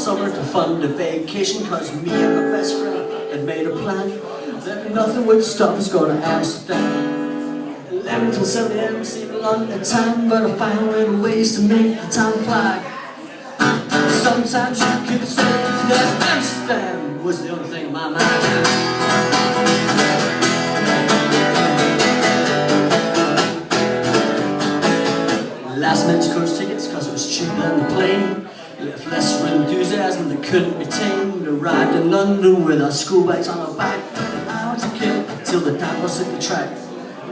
summer to fund a vacation, cause me and my best friend had made a plan that nothing would stop us going to Amsterdam. 11 till 7 a.m. seemed a long time, but I found little ways to make the time fly. Sometimes you could say that Amsterdam was the only thing in my mind. Last minute coach tickets cause it was cheaper than the plane. Left less for enthusiasm that couldn't be tamed. Arrived in London with our school bags on our back. An hour to kill till the time was hit the track.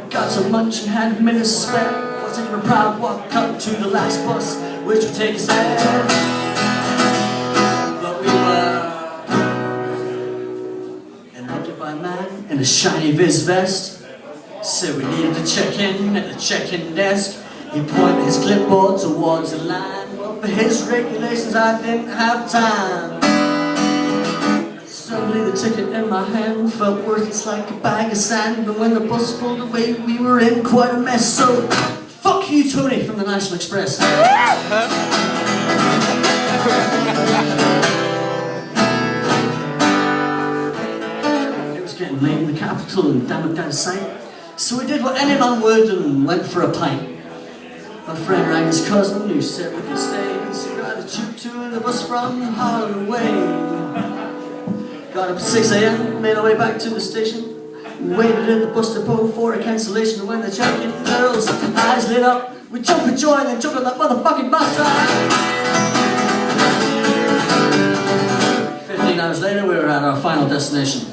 Got some lunch and had minutes to spare. For taking a proud walk up to the last bus, which would take us there. But we were interrupted by a man in a shiny Viz vest. Said we needed to check in at the check-in desk. He pointed his clipboard towards the line. Well, for his regulations I didn't have time. Suddenly the ticket in my hand felt worthless like a bag of sand. But when the bus pulled away we were in quite a mess. So, fuck you Tony from the National Express. It was getting late in the capital and damn it out of sight. So we did what any man would and went for a pint. My friend rang his cousin who said we could stay. So we got a choo-choo in the bus from Harlem away. Got up at 6 a.m, made our way back to the station. Waited at the bus depot for a cancellation. And when the check-in girls' eyes lit up, we jumped for joy and then jumped on that motherfucking bus ride. 15 hours later we were at our final destination.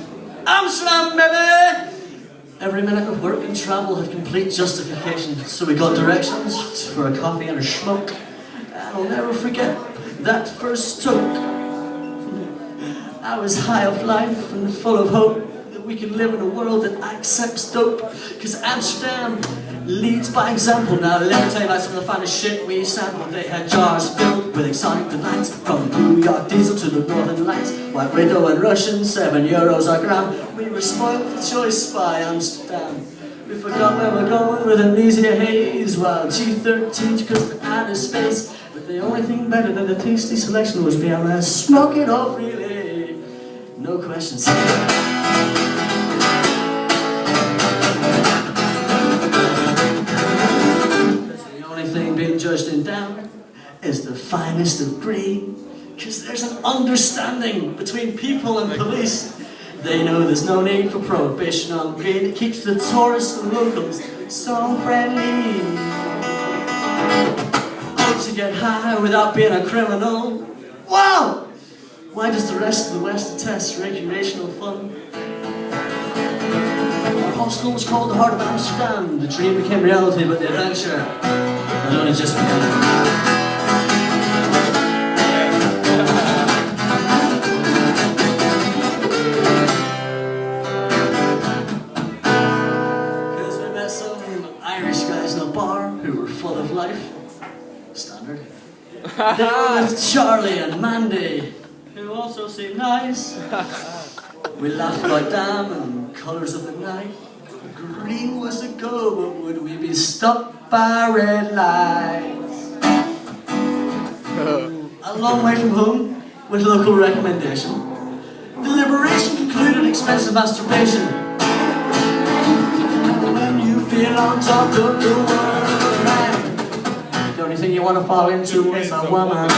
Amsterdam, baby! Every minute of work and travel had complete justification, so we got directions for a coffee and a smoke. And I'll never forget that first toke. I was high of life and full of hope that we can live in a world that accepts dope. Cause Amsterdam leads by example. Now let me tell you about some of the finest shit we sampled. They had jars filled with exotic delights, from New York diesel to the Northern Lights. White Widow and Russian, €7 a gram. We were spoiled for choice by Amsterdam. We forgot where we're going with amnesia haze, while G13 took us to outer space. But the only thing better than the tasty selection was being able to smoke it off really. No questions. Being judged in down is the finest of breed, cause there's an understanding between people and police. They know there's no need for prohibition on greed. It keeps the tourists and locals so friendly. How to get high without being a criminal? Wow! Why does the rest of the West detest recreational fun? Our hostel was called the Heart of Amsterdam. The dream became reality, but the adventure had only just begun. Irish guys in a bar who were full of life. Standard. They were with Charlie and Mandy, who also seemed nice. We laughed about damn and colours of the night. Green was the go, but would we be stopped by red lights? A long way from home, with local recommendation. Deliberation concluded expensive masturbation. Feel on top of the world, right? The only thing you want to fall into is a woman.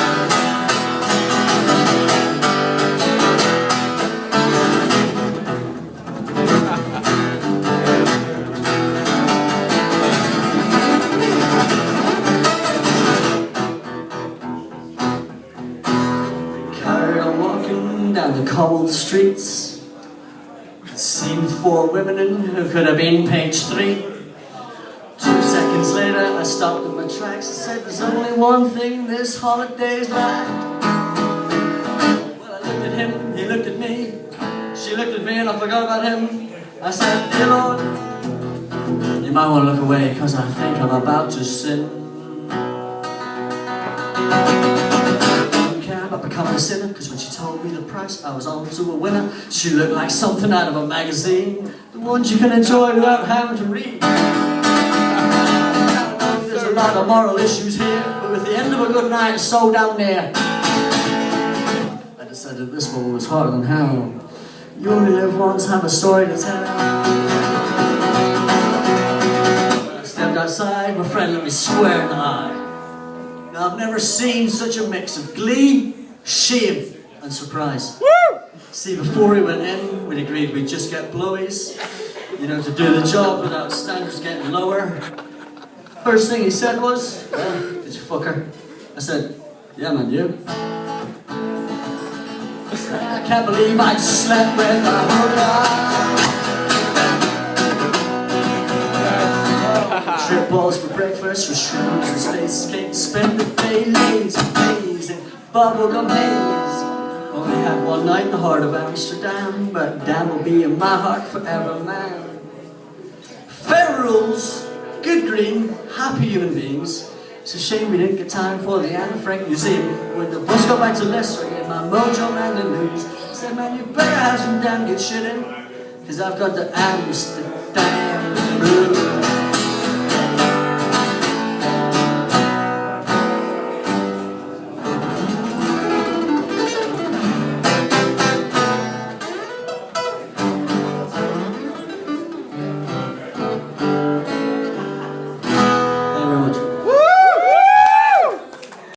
We carried on walking down the cobbled streets. Seen 4 women who could have been page 3. 2 seconds later, I stopped in my tracks and said, there's only one thing this holiday's like. Well, I looked at him, he looked at me. She looked at me and I forgot about him. I said, dear Lord, you might want to look away, because I think I'm about to sin. I didn't care about becoming a sinner, because when she told me the price, I was on to a winner. She looked like something out of a magazine, the ones you can enjoy without having to read. There's a lot of moral issues here, but with the end of a good night, it's so down there. said that this one was harder than hell. You only live once, have a story to tell. I stepped outside, my friend looked me square in the eye. Now I've never seen such a mix of glee, shame and surprise. Woo! See, before we went in, we'd agreed we'd just get blowies, you know, to do the job without standards getting lower. First thing he said was, well, did you fuck her? I said, yeah man, you? I can't believe I just slept with a hooker. Trip balls for breakfast, for shrooms and space cake. Spend the day lazy days in bubblegum haze. Only had one night in the heart of Amsterdam, but Dan will be in my heart forever, man. Fair rules, good green, happy human beings. It's a shame we didn't get time for the Anne Frank Museum. When the bus got back to Leicester, I gave my mojo man the news. Said, man, you better have some damn good shit in, cause I've got the Amsterdam